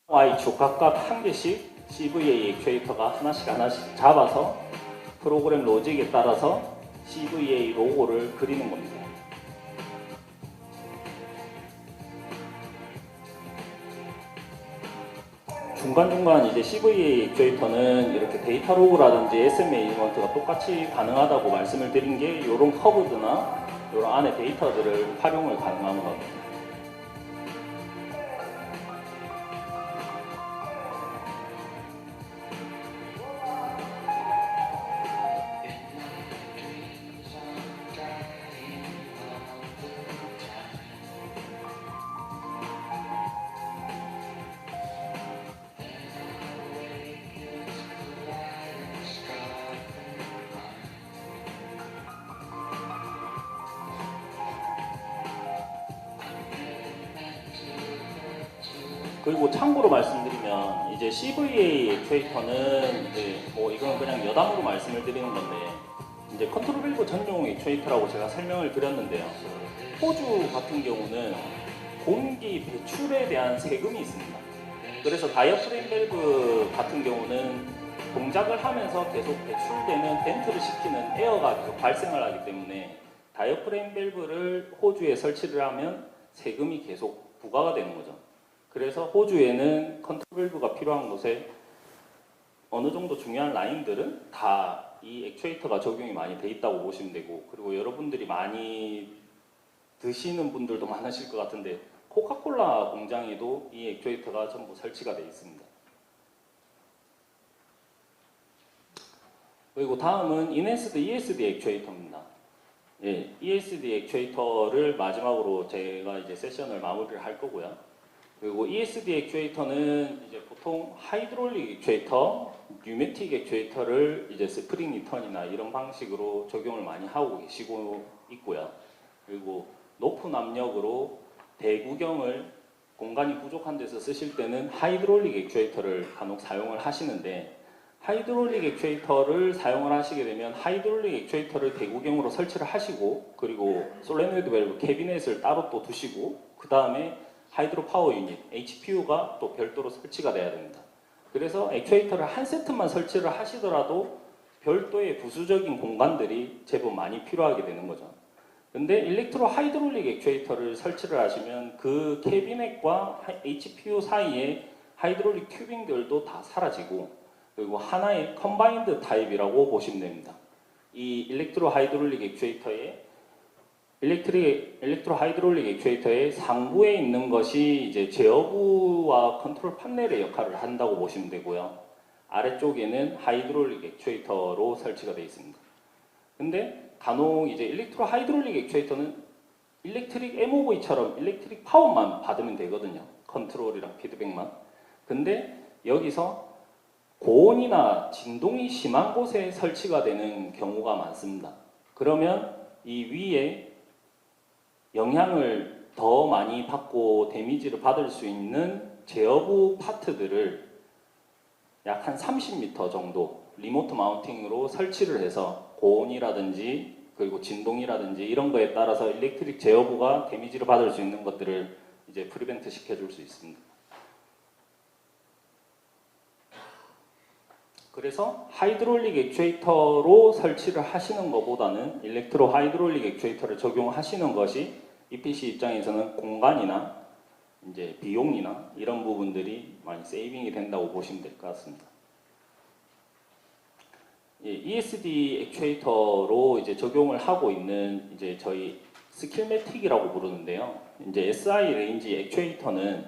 Y축 각각 한 개씩 CVA 액추에이터가 하나씩 잡아서 프로그램 로직에 따라서 CVA 로고를 그리는 겁니다. 중간중간 이제 CVA 액추에이터는 이렇게 데이터 로그라든지 SMA 일먼트가 똑같이 가능하다고 말씀을 드린 게, 이런 커브드나 이런 안에 데이터들을 활용을 가능한 겁니다. 그리고 참고로 말씀드리면, 이제 CVA 액추에이터는 이제 뭐 이건 그냥 여담으로 말씀을 드리는 건데, 이제 컨트롤 밸브 전용 액추에이터라고 제가 설명을 드렸는데요. 호주 같은 경우는 공기 배출에 대한 세금이 있습니다. 그래서 다이어프레임 밸브 같은 경우는 동작을 하면서 계속 배출되는, 벤트를 시키는 에어가 계속 발생을 하기 때문에 다이어프레임 밸브를 호주에 설치를 하면 세금이 계속 부과가 되는 거죠. 그래서 그래서 호주에는 컨트롤 밸브가 필요한 곳에 어느 정도 중요한 라인들은 다 이 액추에이터가 적용이 많이 돼 있다고 보시면 되고, 그리고 여러분들이 많이 드시는 분들도 많으실 것 같은데 코카콜라 공장에도 이 액추에이터가 전부 설치가 되어 있습니다. 그리고 다음은 인핸스드 ESD 액추에이터입니다. 예, ESD 액추에이터를 마지막으로 제가 이제 세션을 마무리를 할 거고요. 그리고 ESD 액추에이터는 이제 보통 하이드롤릭 액추에이터, 뉴매틱 액추에이터를 이제 스프링 리턴이나 이런 방식으로 적용을 많이 하고 계시고 있고요. 그리고 높은 압력으로 대구경을 공간이 부족한 데서 쓰실 때는 하이드롤릭 액추에이터를 간혹 사용을 하시는데, 하이드롤릭 액추에이터를 사용을 하시게 되면 하이드롤릭 액추에이터를 대구경으로 설치를 하시고, 그리고 솔레노이드 밸브 캐비넷을 따로 또 두시고, 그 다음에 하이드로 파워 유닛, HPU가 또 별도로 설치가 돼야 됩니다. 그래서 액추에이터를 한 세트만 설치를 하시더라도 별도의 부수적인 공간들이 제법 많이 필요하게 되는 거죠. 근데 일렉트로 하이드롤릭 액추에이터를 설치를 하시면 그 캐비넷과 HPU 사이에 하이드롤릭 튜빙들도 다 사라지고, 그리고 하나의 컨바인드 타입이라고 보시면 됩니다. 이 일렉트로 하이드롤릭 액추에이터의 일렉트로 하이드롤릭 액추에이터의 상부에 있는 것이 이제 제어부와 컨트롤 판넬의 역할을 한다고 보시면 되고요. 아래쪽에는 하이드롤릭 액추에이터로 설치가 되어 있습니다. 근데 간혹 이제 일렉트로 하이드롤릭 액추에이터는 일렉트릭 MOV처럼 일렉트릭 파워만 받으면 되거든요. 컨트롤이랑 피드백만. 근데 여기서 고온이나 진동이 심한 곳에 설치가 되는 경우가 많습니다. 그러면 이 위에 영향을 더 많이 받고 데미지를 받을 수 있는 제어부 파트들을 약 한 30m 정도 리모트 마운팅으로 설치를 해서 고온이라든지 그리고 진동이라든지 이런 거에 따라서 일렉트릭 제어부가 데미지를 받을 수 있는 것들을 이제 프리벤트 시켜줄 수 있습니다. 그래서 하이드롤릭 액추에이터로 설치를 하시는 것보다는 일렉트로 하이드롤릭 액추에이터를 적용하시는 것이 EPC 입장에서는 공간이나 이제 비용이나 이런 부분들이 많이 세이빙이 된다고 보시면 될 것 같습니다. 예, ESD 액추에이터로 이제 적용을 하고 있는 이제 저희 스킬매틱이라고 부르는데요. 이제 SI 레인지 액추에이터는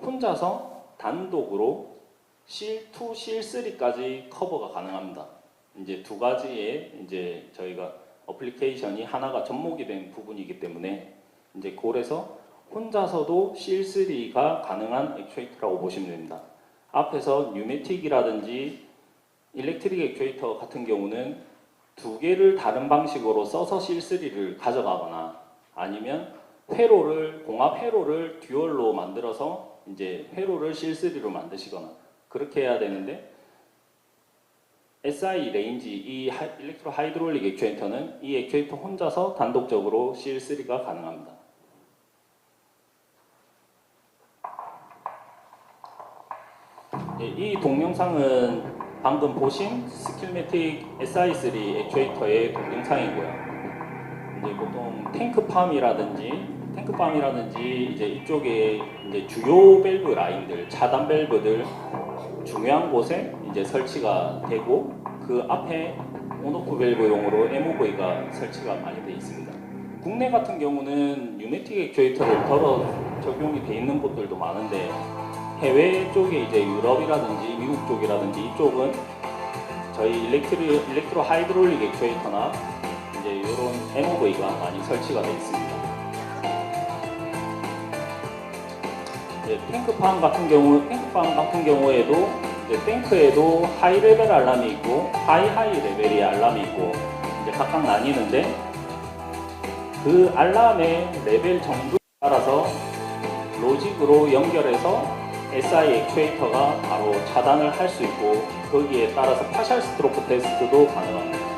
혼자서 단독으로 CL2, CL3까지 커버가 가능합니다. 이제 두 가지의 이제 저희가 어플리케이션이 하나가 접목이 된 부분이기 때문에 이제 그래서 혼자서도 CL3가 가능한 액추에이터라고 보시면 됩니다. 앞에서 뉴매틱이라든지 일렉트릭 액추에이터 같은 경우는 두 개를 다른 방식으로 써서 CL3를 가져가거나 아니면 회로를 공합 회로를 듀얼로 만들어서 이제 회로를 CL3로 만드시거나 그렇게 해야 되는데, SI 레인지 이 일렉트로 하이드롤릭 액추에이터는 이 액추에이터 혼자서 단독적으로 CL3가 가능합니다. 예, 이 동영상은 방금 보신 스킬매틱 SI3 액추에이터의 동영상이고요. 이제 보통 탱크팜이라든지 이제 이쪽에 이제 주요 밸브 라인들, 차단 밸브들 중요한 곳에 이제 설치가 되고, 그 앞에 온오프 밸브용으로 MOV가 설치가 많이 되어 있습니다. 국내 같은 경우는 뉴매틱 액추에이터를 덜어 적용이 되어 있는 곳들도 많은데, 해외 쪽에 이제 유럽이라든지 미국 쪽이라든지 이쪽은 저희 일렉트로 하이드롤릭 액추에이터나 이제 이런 MOV가 많이 설치가 되어 있습니다. 탱크팜 같은 경우에도 이제 탱크에도 하이 레벨 알람이 있고 하이 레벨의 알람이 있고 이제 각각 나뉘는데, 그 알람의 레벨 정도에 따라서 로직으로 연결해서 SI 액추에이터가 바로 차단을 할 수 있고, 거기에 따라서 파셜 스트로크 테스트도 가능합니다.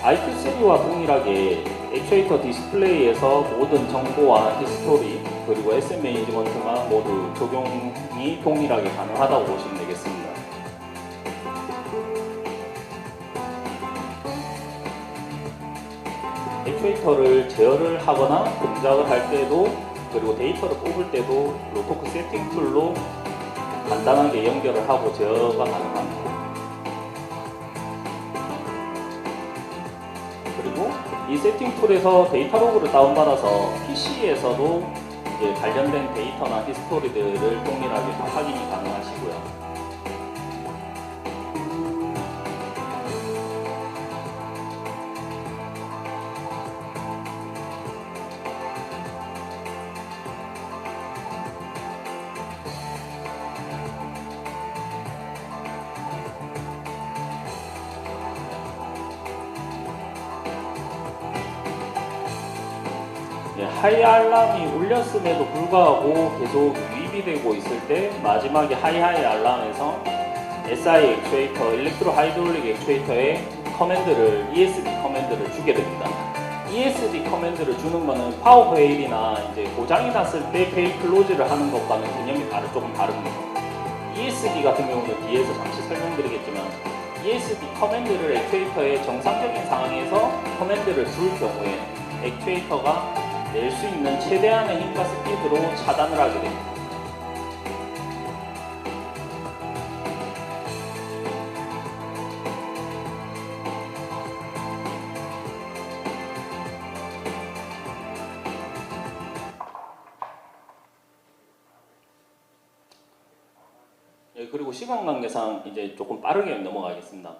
IQ3와 동일하게 액추에이터 디스플레이에서 모든 정보와 히스토리 그리고 SM 매니지먼트가 모두 적용이 동일하게 가능하다고 보시면 되겠습니다. 액추에이터를 제어를 하거나 동작을 할 때도, 그리고 데이터를 뽑을 때도 로토크 세팅 툴로 간단하게 연결을 하고 제어가 가능합니다. 그리고 이 세팅 툴에서 데이터 로그를 다운받아서 PC에서도 이제 관련된 데이터나 히스토리들을 동일하게 다 확인이 가능하시고요. 하이 알람이 울렸음에도 불구하고 계속 유입이 되고 있을 때 마지막에 하이하이 알람에서 SI 액추에이터, 일렉트로 하이드롤릭 액추에이터에 커맨드를, ESD 커맨드를 주게 됩니다. ESD 커맨드를 주는 거는 파워 페일이나 이제 고장이 났을 때 페일 클로즈를 하는 것과는 개념이 조금 다릅니다. ESD 같은 경우는 뒤에서 잠시 설명드리겠지만 ESD 커맨드를 액추에이터의 정상적인 상황에서 커맨드를 줄 경우에 액추에이터가 낼 수 있는 최대한의 힘과 스피드로 차단을 하게 됩니다. 그리고 시간 관계상 이제 조금 빠르게 넘어가겠습니다.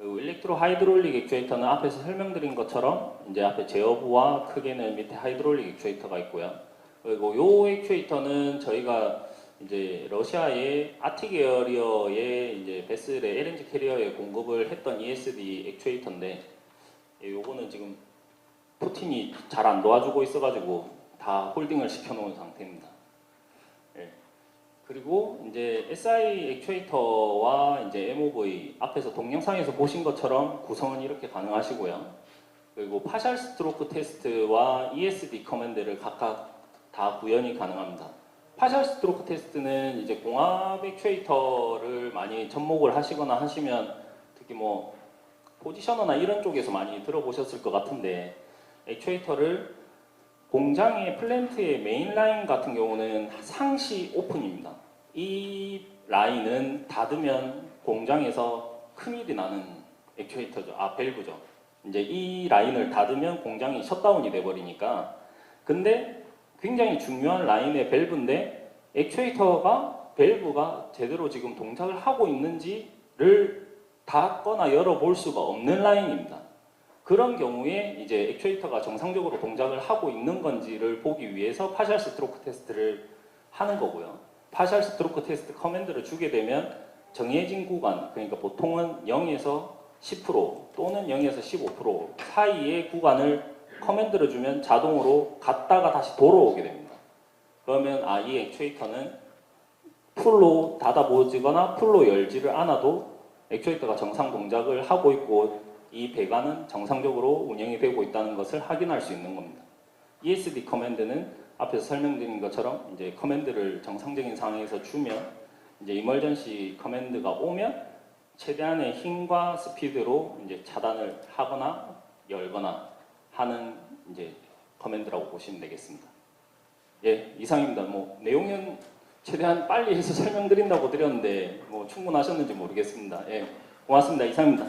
일렉트로 하이드롤릭 액추에이터는 앞에서 설명드린 것처럼 이제 앞에 제어부와 크게는 밑에 하이드롤릭 액추에이터가 있고요. 그리고 요 액추에이터는 저희가 이제 러시아의 아틱 에어리어의 이제 베슬의 LNG 캐리어에 공급을 했던 ESD 액추에이터인데, 요거는 지금 푸틴이 잘 안 도와주고 있어가지고 다 홀딩을 시켜놓은 상태입니다. 그리고 이제 SI 액추에이터와 이제 MOV 앞에서 동영상에서 보신 것처럼 구성은 이렇게 가능하시고요. 그리고 파셜 스트로크 테스트와 ESD 커맨드를 각각 다 구현이 가능합니다. 파셜 스트로크 테스트는 이제 공합 액추에이터를 많이 접목을 하시거나 하시면 특히 뭐 포지셔너나 이런 쪽에서 많이 들어보셨을 것 같은데, 액추에이터를 공장의 플랜트의 메인 라인 같은 경우는 상시 오픈입니다. 이 라인은 닫으면 공장에서 큰일이 나는 액추에이터죠. 밸브죠. 이제 이 라인을 닫으면 공장이 셧다운이 돼버리니까. 근데 굉장히 중요한 라인의 밸브인데 액추에이터가 밸브가 제대로 지금 동작을 하고 있는지를 닫거나 열어볼 수가 없는 라인입니다. 그런 경우에 이제 액추에이터가 정상적으로 동작을 하고 있는 건지를 보기 위해서 파셜 스트로크 테스트를 하는 거고요. 파셜 스트로크 테스트 커맨드를 주게 되면 정해진 구간, 그러니까 보통은 0에서 10% 또는 0에서 15% 사이의 구간을 커맨드를 주면 자동으로 갔다가 다시 돌아오게 됩니다. 그러면 이 액추에이터는 풀로 닫아보지거나 풀로 열지를 않아도 액추에이터가 정상 동작을 하고 있고 이 배관은 정상적으로 운영이 되고 있다는 것을 확인할 수 있는 겁니다. ESD 커맨드는 앞에서 설명드린 것처럼 이제 커맨드를 정상적인 상황에서 주면 이제 이멀전시 커맨드가 오면 최대한의 힘과 스피드로 이제 차단을 하거나 열거나 하는 이제 커맨드라고 보시면 되겠습니다. 예, 이상입니다. 뭐 내용은 최대한 빨리 해서 설명드린다고 드렸는데 뭐 충분하셨는지 모르겠습니다. 예, 고맙습니다. 이상입니다.